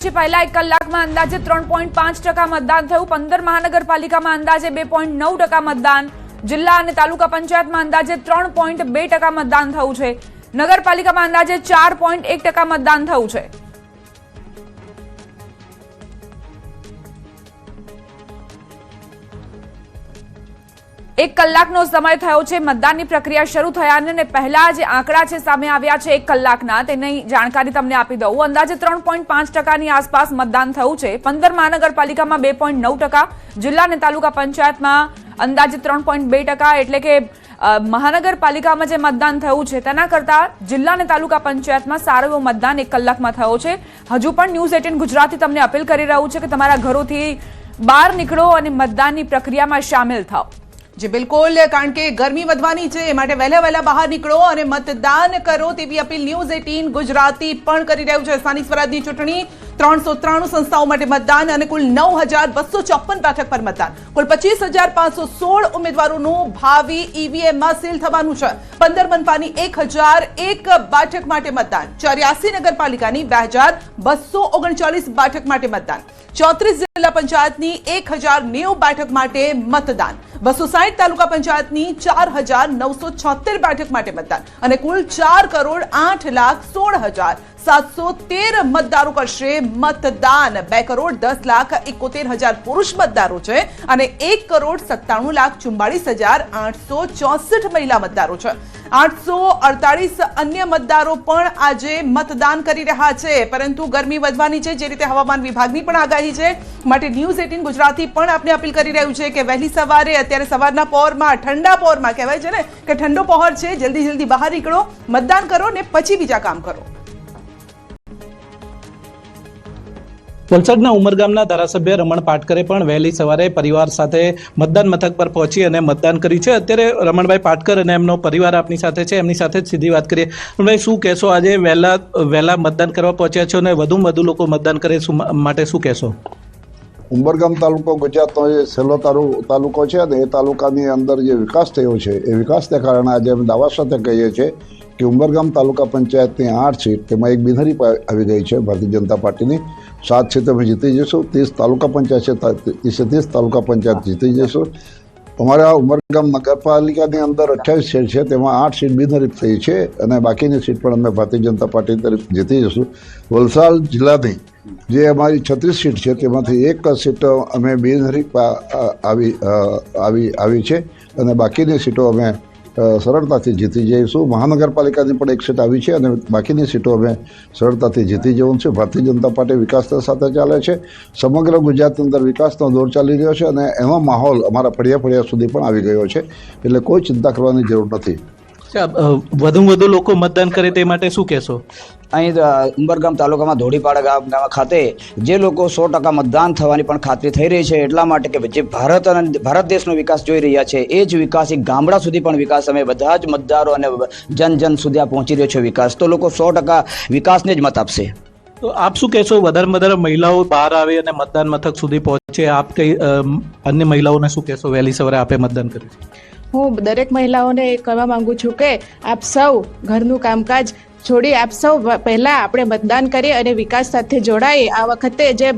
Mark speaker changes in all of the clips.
Speaker 1: પહેલા 1 કલાકમાં અંદાજે 3.5% મતદાન થયું। 15 મહાનગરપાલિકામાં અંદાજે 2.9% મતદાન, જિલ્લા અને તાલુકા પંચાયતમાં અંદાજે 3.2% મતદાન થયું છે। નગરપાલિકામાં અંદાજે 4.1% મતદાન થયું છે। एक कलाकનો સમય થયો છે મતદાનની પ્રક્રિયા શરૂ થયાને અને પહેલા જે આંકડા છે સામે આવ્યા છે 1 કલાકના તેની જાણકારી તમને આપી દઉં। અંદાજે 3.5%ની આસપાસ મતદાન થયું છે। 15 મહાનગરપાલિકામાં 2.9%, જિલ્લા અને તાલુકા પંચાયતમાં અંદાજે 3.2%, એટલે કે મહાનગરપાલિકામાં જે મતદાન થયું છે તેના કરતા જિલ્લા અને તાલુકા પંચાયતમાં સારું એવું મતદાન 1 કલાકમાં થયો છે। હજુ પણ ન્યૂઝ 18 ગુજરાતી તમને અપીલ કરી રહ્યું છે કે તમારા ઘરોથી બહાર નીકળો અને મતદાનની પ્રક્રિયામાં સામેલ થાઓ।
Speaker 2: जी बिल्कुल, कारण के गर्मी વધવાની છે માટે વહેલા બહાર નીકળો અને મતદાન કરો તેવી અપીલ ન્યૂઝ 18 ગુજરાતી પણ કરી રહ્યું છે। સ્થાનિક સ્વરાજની ચૂંટણી 393 સંસ્થાઓ માટે મતદાન અને કુલ 9254 બેઠક પર મતદાન, કુલ 25516 ઉમેદવારોનું ભાવિ ઈવીએમ માં સીલ થવાનું છે। 15 મનપાની 1001 બેઠક માટે મતદાન, 84 નગરપાલિકાની 2239 બેઠક માટે મતદાન, 34 જિલ્લા પંચાયતની 1090 બેઠક માટે મતદાન, 260 તાલુકા પંચાયતની 4976 બેઠક માટે મતદાન અને કુલ 4,16,713 મતદારો કરશે મતદાન। 2,10,71,000 પુરુષ મતદારો છે અને 1,97,44,864 મહિલા મતદારો છે। 848 અન્ય મતદારો પણ આજે મતદાન કરી રહ્યા છે, પરંતુ ગરમી વધવાની છે, જે રીતે હવામાન વિભાગની પણ આગાહી છે માટે ન્યૂઝ 18 ગુજરાતી પણ આપને અપીલ કરી રહ્યું છે કે વહેલી સવારે, અત્યારે સવારના પહોરમાં, ઠંડા પહોરમાં કહેવાય છે ને કે ઠંડો પહોર છે, જલ્દી બહાર નીકળો, મતદાન કરો ને પછી બીજા કામ કરો।
Speaker 3: વલસાડના ઉમરગામના ધારાસભ્ય રમણ પાટકરે પણ વહેલી સવારે પરિવાર સાથે મતદાન મથક પર પહોંચી અને મતદાન કર્યું છે। અત્યારે રમણભાઈ પાટકર અને એમનો પરિવાર આપની સાથે છે, એમની સાથે જ સીધી વાત કરીએ। રમણભાઈ, શું કહેશો? આજે વહેલા મતદાન કરવા પહોંચ્યા છો અને વધુમાં વધુ લોકો મતદાન કરે માટે શું કહેશો?
Speaker 4: ઉમરગામ તાલુકો ગુજરાતનો જે છેલ્લો તાલુકો છે અને એ તાલુકાની અંદર જે વિકાસ થયો છે એ વિકાસને કારણે આજે અમે દાવા સાથે કહીએ છીએ કે ઉમરગામ તાલુકા પંચાયતની 8 સીટ, તેમાં એક બિનહરીફ આવી ગઈ છે ભારતીય જનતા પાર્ટીની। 7 સીટ અમે જીતી જઈશું। 30 તાલુકા પંચાયત છે, 30 તાલુકા પંચાયત જીતી જઈશું। અમારા ઉમરગામ નગરપાલિકાની અંદર 28 સીટ છે, તેમાં 8 સીટ બિનહરીફ થઈ છે અને બાકીની સીટ પણ અમે ભારતીય જનતા પાર્ટી તરફ જીતી જઈશું। વલસાડ જિલ્લાની જે અમારી 36 સીટ છે તેમાંથી 1 સીટ અમે બિનહરીફ આવી છે અને બાકીની સીટો અમે સરળતાથી જીતી જઈશું। મહાનગરપાલિકાની પણ 1 સીટ આવી છે અને બાકીની સીટો અમે સરળતાથી જીતી જવું છે। ભારતીય જનતા પાર્ટી વિકાસના સાથે ચાલે છે। સમગ્ર ગુજરાતની અંદર વિકાસનો દોર ચાલી રહ્યો છે અને એનો માહોલ અમારા ફળિયા સુધી પણ આવી ગયો છે, એટલે કોઈ ચિંતા કરવાની જરૂર નથી।
Speaker 3: વધુ લોકો મતદાન કરે તે માટે શું કહેશો?
Speaker 5: અહીં ઉમરગામ તાલુકામાં ધોડીપાડા ગામ ખાતે જે લોકો 100% મતદાન થવાની પણ ખાતરી થઈ રહી છે, એટલા માટે કે જે ભારત દેશનો વિકાસ જોઈ રહ્યા છે એ જ વિકાસ એક ગામડા સુધી પણ વિકાસ અમે બધા જ મતદારો અને જન સુધી આ પહોંચી રહ્યો છે વિકાસ, તો લોકો 100% વિકાસને જ મત આપશે।
Speaker 3: તો આપ શું કહેશો? વધારે મહિલાઓ બહાર આવે અને મતદાન મથક સુધી પહોંચે, આપ કઈ અન્ય મહિલાઓને શું કહેશો? વહેલી સવારે આપે મતદાન કર્યું।
Speaker 6: હું દરેક મહિલાઓને કહેવા માંગુ છું કે આપ સૌ ઘરનું કામકાજ છોડી આપ સૌ પહેલા આપણે મતદાન કરીએ અને વિકાસ સાથે જોડાઈએ। આ વખતે જે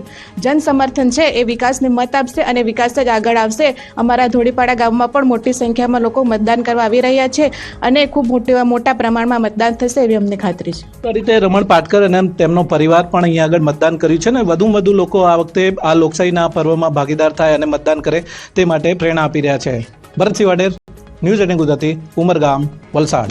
Speaker 6: જન સમર્થન છે એ વિકાસને મત આપશે અને વિકાસ જ આગળ આવશે। અમારા ધોડીપાડા ગામમાં પણ મોટી સંખ્યામાં લોકો મતદાન કરવા આવી રહ્યા છે અને ખૂબ મોટા પ્રમાણમાં મતદાન થશે એવી અમને ખાતરી છે।
Speaker 3: આ રીતે રમણ પાટકર અને તેમનો પરિવાર પણ અહીંયા આગળ મતદાન કર્યું છે ને વધુ લોકો આ વખતે આ લોકશાહીના પર્વમાં ભાગીદાર થાય અને મતદાન કરે તે માટે પ્રેરણા આપી રહ્યા છે। ભરતસિંહ વાડેર, ન્યૂઝ 18 ગુજરાતી, ઉમરગામ, વલસાડ।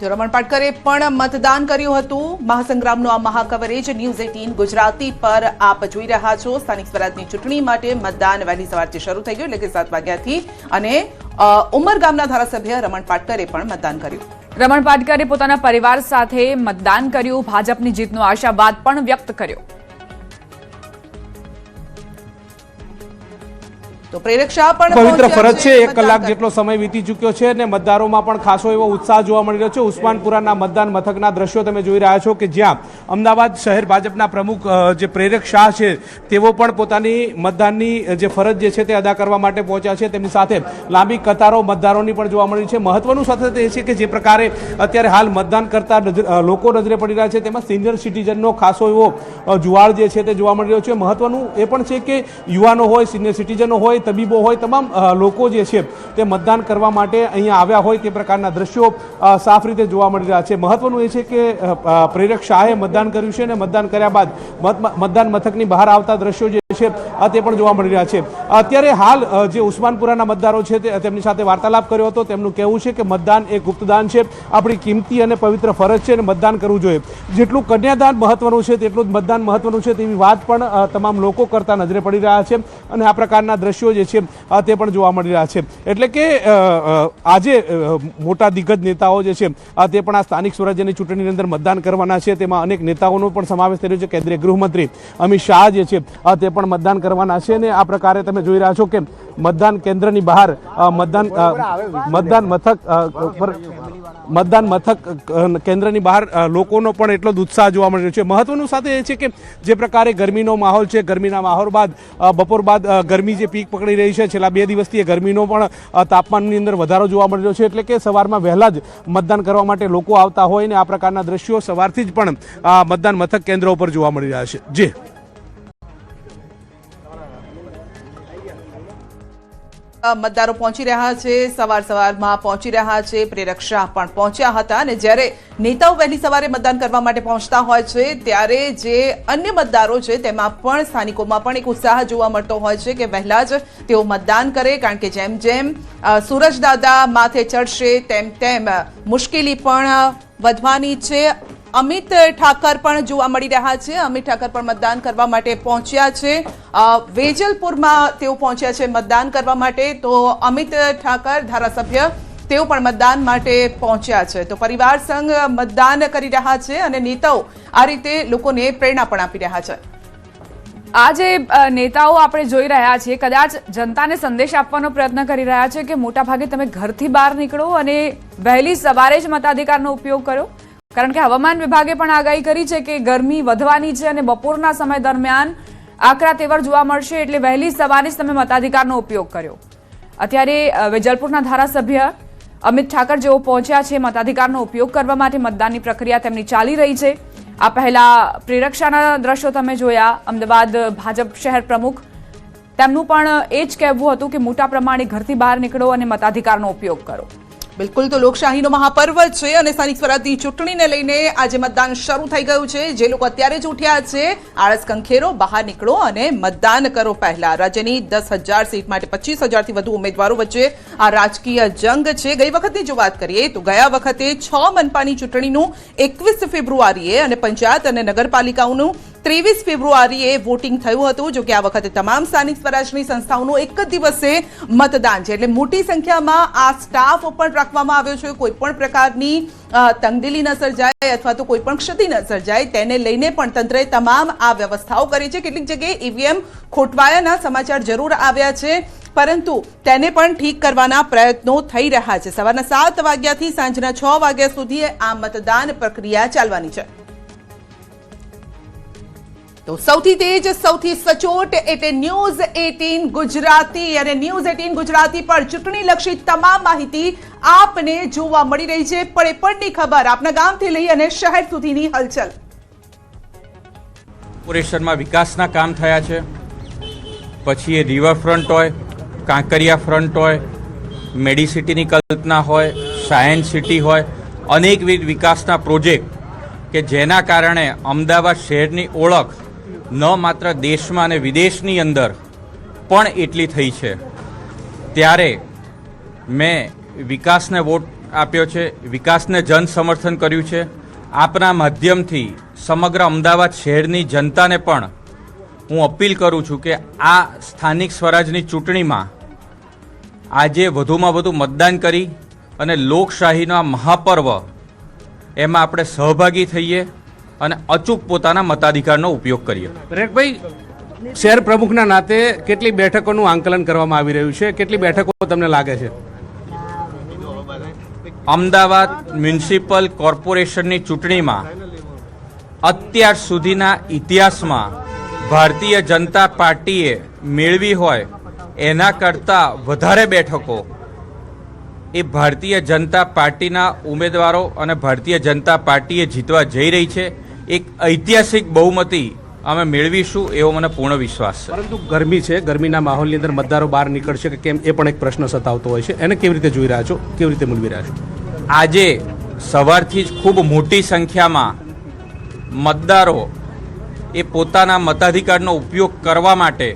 Speaker 2: રમણ પાટકરે પણ મતદાન કર્યું હતું। મહાસંગ્રામનો આ મહાકવરેજ ન્યૂઝ 18 ગુજરાતી પર આપ જોઈ રહ્યા છો। સ્થાનિક સ્વરાજની ચૂંટણી માટે મતદાન વહેલી સવારથી શરૂ થઈ ગયું, એટલે કે 7 વાગ્યાથી, અને ઉમરગામના ધારાસભ્ય રમણ પાટકરે પણ મતદાન કર્યું।
Speaker 1: રમણ પાટકરે પોતાના પરિવાર સાથે મતદાન કર્યું, ભાજપની જીતનો આશાવાદ પણ વ્યક્ત કર્યો।
Speaker 2: તો પ્રેરક શાહ પણ
Speaker 7: પવિત્ર
Speaker 2: પહોંચ્યા
Speaker 7: ફરજ છે, 1
Speaker 2: મતદાન
Speaker 7: કલાક
Speaker 2: કરવા.
Speaker 7: જેટલો સમય વીતી ચૂક્યો છે અને મતદારોમાં પણ ખાસો એવો ઉત્સાહ જોવા મળી રહ્યો છે. ઉસ્માનપુરાના મતદાન મથકના દ્રશ્યો તમે જોઈ રહ્યા છો કે જ્યાં અમદાવાદ શહેર ભાજપના પ્રમુખ જે પ્રેરક શાહ છે તેઓ પણ પોતાની મતદાનની જે ફરજ જે છે તે અદા કરવા માટે પહોંચ્યા છે. તેમની સાથે લાંબી કતારો મતદારોની પણ જોવા મળી છે. મહત્વનું સાથે એ છે કે જે પ્રકારે અત્યારે હાલ મતદાન કરતા લોકો નજરે પડી રહ્યા છે તેમાં સિનિયર સિટીઝનનો ખાસો એવો જુવાળ જે છે તે જોવા મળી રહ્યો છે. મહત્વનું એ પણ છે કે યુવાનો હોય, સિનિયર સિટીઝનો હોય, તબીબો હોય, તમામ લોકો જે છે તે મતદાન કરવા માટે અહીંયા આવ્યા હોય તે પ્રકારના દ્રશ્યો સાફ રીતે જોવા મળી રહ્યા છે. મહત્વનું એ છે કે પ્રેરક શાહે મતદાન કર્યું છે અને મતદાન કર્યા બાદ મતદાન મથકની બહાર આવતા દ્રશ્યો જે છે તે પણ જોવા મળી રહ્યા છે. અત્યારે હાલ જે ઉસ્માનપુરાના મતદારો છે તેમની સાથે વાર્તાલાપ કર્યો હતો. તેમનું કહેવું છે કે મતદાન એ ગુપ્તદાન છે, આપણી કિંમતી અને પવિત્ર ફરજ છે અને મતદાન કરવું જોઈએ. જેટલું કન્યાદાન મહત્વનું છે તેટલું જ મતદાન મહત્વનું છે તેવી વાત પણ તમામ લોકો કરતા નજરે પડી રહ્યા છે અને આ પ્રકારના દ્રશ્યો જે છે તે પણ જોવા મળી રહ્યા છે. એટલે કે આજે મોટા દિગ્ગજ નેતાઓ જે છે તે પણ આ સ્થાનિક સ્વરાજ્યની ચૂંટણીની અંદર મતદાન કરવાના છે. તેમાં અનેક નેતાઓનો પણ સમાવેશ થયો છે. કેન્દ્રીય ગૃહમંત્રી અમિત શાહ જે છે તે પણ મતદાન કરવાના છે અને આ પ્રકારે તમે જોઈ રહ્યા છો કે મતદાન કેન્દ્રની બહાર મતદાન મથક કેન્દ્રની બહાર લોકોનો પણ એટલો જ ઉત્સાહ જોવા મળી રહ્યો છે. મહત્વનું સાથે એ છે કે જે પ્રકારે ગરમીનો માહોલ છે, ગરમીના માહોલ બાદ બપોર બાદ ગરમી જે પીક પકડી રહી છે, છેલ્લા 2 દિવસથી એ ગરમીનો પણ તાપમાનની અંદર વધારો જોવા મળી રહ્યો છે. એટલે કે સવારમાં વહેલા જ મતદાન કરવા માટે લોકો આવતા હોય ને આ પ્રકારના દ્રશ્યો સવારથી જ પણ મતદાન મથક કેન્દ્ર ઉપર જોવા મળી રહ્યા છે. જી
Speaker 2: મતદારો પહોંચી રહ્યા છે, સવારમાં પહોંચી રહ્યા છે. પ્રેરક શાહ પણ પહોંચ્યા હતા અને જ્યારે નેતાઓ વહેલી સવારે મતદાન કરવા માટે પહોંચતા હોય છે ત્યારે જે અન્ય મતદારો છે તેમાં પણ સ્થાનિકોમાં પણ એક ઉત્સાહ જોવા મળતો હોય છે કે વહેલા જ તેઓ મતદાન કરે, કારણ કે જેમ જેમ સૂરજ દાદા માથે ચડશે તેમ તેમ મુશ્કેલી પણ વધવાની છે. અમિત ઠાકર પણ જોવા મળી રહ્યા છે. અમિત ઠાકર પણ મતદાન કરવા માટે પહોંચ્યા છે. વેજલપુરમાં તેઓ પહોંચ્યા છે મતદાન કરવા માટે. તો અમિત ઠાકર ધારાસભ્ય તેઓ પણ મતદાન માટે પહોંચ્યા છે. તો પરિવાર સંઘ મતદાન કરી રહ્યા છે અને નેતાઓ આ રીતે લોકોને પ્રેરણા પણ આપી રહ્યા છે.
Speaker 1: આ જે નેતાઓ આપણે જોઈ રહ્યા છીએ કદાચ જનતાને સંદેશ આપવાનો પ્રયત્ન કરી રહ્યા છે કે મોટાભાગે તમે ઘરથી બહાર નીકળો અને વહેલી સવારે જ મતાધિકારનો ઉપયોગ કરો, કારણ કે હવામાન વિભાગે પણ આગાહી કરી છે કે ગરમી વધવાની છે અને બપોરના સમય દરમિયાન આકરા તેવર જોવા મળશે. એટલે વહેલી સવારે જ તમે મતાધિકારનો ઉપયોગ કર્યો. અત્યારે વેજલપુરના ધારાસભ્ય અમિત ઠાકર જેઓ પહોંચ્યા છે મતાધિકારનો ઉપયોગ કરવા માટે, મતદાનની પ્રક્રિયા તેમની ચાલી રહી છે. આ પહેલા પ્રેરક શાહના દ્રશ્યો તમે જોયા. અમદાવાદ ભાજપ શહેર પ્રમુખ તેમનું પણ એ જ કહેવું હતું કે મોટા પ્રમાણે ઘરથી બહાર નીકળો અને મતાધિકારનો ઉપયોગ કરો.
Speaker 2: બિલકુલ, તો લોકશાહીનો મહાપર્વ છે અને સ્થાનિક સ્વરાજની ચૂંટણીને લઈને આજે મતદાન શરૂ થઈ ગયું છે. જે લોકો અત્યારે જ ઉઠ્યા છે, આળસ કંખેરો, બહાર નીકળો અને મતદાન કરો. પહેલા રાજ્યની 10,000 સીટ માટે 25,000 થી વધુ ઉમેદવારો વચ્ચે આ રાજકીય જંગ છે. ગઈ વખતની જો વાત કરીએ તો ગયા વખતે 6 મનપાની ચૂંટણીનું 21 ફેબ્રુઆરીએ અને પંચાયત અને નગરપાલિકાઓનું 23 ફેબ્રુઆરીએ વોટિંગ થયું હતું. જો કે આ વખતે તમામ સ્થાનિક સ્વરાજની સંસ્થાઓનું એક જ દિવસે મતદાન છે. એટલે મોટી સંખ્યામાં આ સ્ટાફ પણ રાખવામાં આવ્યો છે. કોઈ પણ પ્રકારની તંગદિલી ન સર્જાય અથવા તો કોઈ પણ ક્ષતિ ન સર્જાય તેને લઈને પણ તંત્રએ તમામ આ વ્યવસ્થાઓ કરી છે. કેટલીક જગ્યાએ ઈવીએમ ખોટવાયાના સમાચાર જરૂર આવ્યા છે, પરંતુ તેને પણ ઠીક કરવાના પ્રયત્નો થઈ રહ્યા છે. સવારના 7 વાગ્યાથી સાંજના 6 વાગ્યા સુધી આ મતદાન પ્રક્રિયા ચાલવાની છે. તો સૌથી તેજ, સૌથી સચોટ એટલે ન્યૂઝ 18 ગુજરાતી અને ન્યૂઝ 18 ગુજરાતી પર ચૂંટણીલક્ષી તમામ માહિતી આપને જોવા મળી રહી છે. પડે પડની ખબર આપના ગામથી લઈ અને શહેર સુધીની હલચલ.
Speaker 8: કોર્પોરેશનમાં વિકાસના કામ થયા છે, પછી એ રિવરફ્રન્ટ હોય, કાંકરિયા ફ્રન્ટ હોય, મેડિસિટીની કલ્પના હોય, સાયન્સ સિટી હોય, અનેકવિધ વિકાસના પ્રોજેક્ટ કે જેના કારણે અમદાવાદ શહેરની ઓળખ ન માત્ર દેશમાં અને વિદેશની અંદર પણ એટલી થઈ છે. ત્યારે મેં વિકાસને વોટ આપ્યો છે, વિકાસને જન સમર્થન કર્યું છે. આપના માધ્યમથી સમગ્ર અમદાવાદ શહેરની જનતાને પણ હું અપીલ કરું છું કે આ સ્થાનિક સ્વરાજની ચૂંટણીમાં આજે વધુમાં વધુ મતદાન કરી અને લોકશાહીનો આ મહાપર્વ એમાં આપણે સહભાગી થઈએ અને અચૂક પોતાના મતાધિકારનો ઉપયોગ કરીએ.
Speaker 7: પ્રેરકભાઈ, શહેર પ્રમુખના નાતે કેટલી બેઠકોનું આંકલન કરવામાં આવી રહ્યું છે, કેટલી બેઠકો તમને લાગે છે?
Speaker 8: અમદાવાદ મ્યુનિસિપલ કોર્પોરેશનની ચૂંટણીમાં અત્યાર સુધીના ઇતિહાસમાં ભારતીય જનતા પાર્ટીએ મેળવી હોય એના કરતાં વધારે બેઠકો એ ભારતીય જનતા પાર્ટીના ઉમેદવારો અને ભારતીય જનતા પાર્ટીએ જીતવા જઈ રહી છે. એક ઐતિહાસિક બહુમતી અમે મેળવીશું એવો મને પૂર્ણ વિશ્વાસ છે.
Speaker 7: પરંતુ ગરમી છે, ગરમીના માહોલની અંદર મતદારો બહાર નીકળશે કે કેમ એ પણ એક પ્રશ્ન સતાવતો હોય છે. એને કેવી રીતે જોઈ રહ્યા છો, કેવી રીતે મૂલવી રહ્યા છો?
Speaker 8: આજે સવારથી જ ખૂબ મોટી સંખ્યામાં મતદારો એ પોતાના મતાધિકારનો ઉપયોગ કરવા માટે